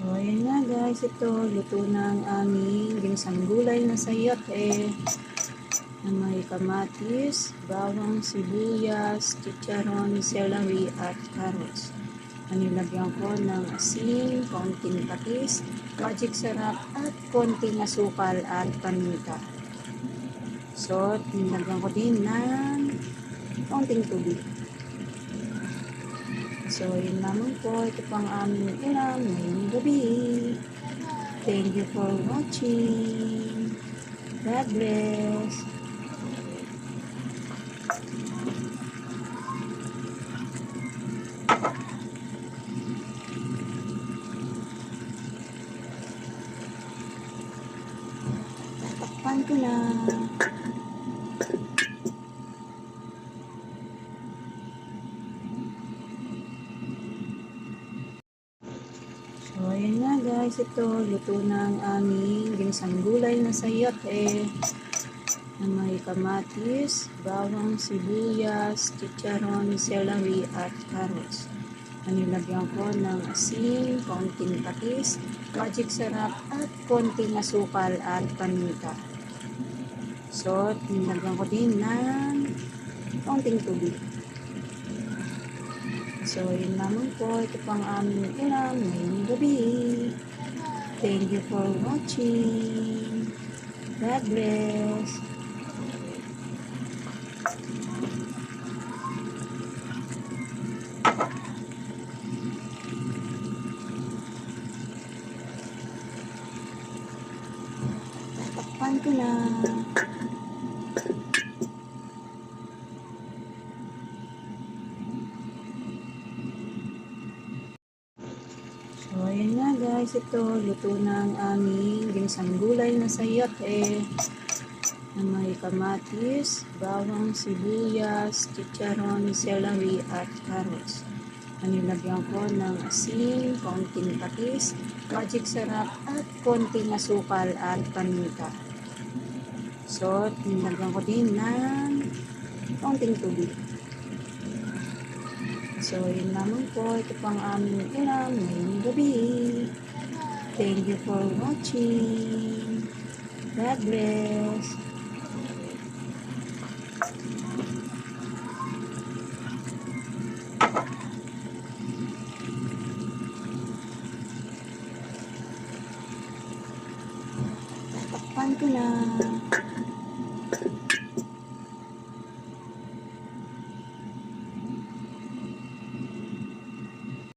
So, ayan nga guys, ito, luto na ang aming ginisang gulay na sayote na may kamatis, bawang, sibuyas, chicharon, celery at carrots. Nilagyan ko ng asin, konting patis, magic sarap at konting asukal at paminta. So, nilagyan ko din ng konting tubig. So, yun naman po. Ito pang aming ulam ngayong gabi. Thank you for watching. God bless. Tatakpan ko na. So, ayan nga guys, ito, luto na ang aming ginisang gulay na sayote na may kamatis, bawang, sibuyas, chicharon, celery at carrots. Nilagyan ko ng asin, konting patis, magic sarap at konting asukal at paminta. So, nilagyan ko din ng konting tubig. So, yun naman po. Ito pang aming ulam ngayong gabi. Thank you for watching. God bless. Tatakpan ko na. So, ayan nga guys, ito, luto na ang aming ginisang gulay na sayote na may kamatis, bawang, sibuyas, chicharon, celery at carrots. Nilagyan ko ng asin, konting patis, magic sarap at konting asukal at paminta. So, nilagyan ko din ng konting tubig. So, yun naman po. Ito pang aming ulam ngayong gabi. Thank you for watching. God bless. Tatakpan ko na.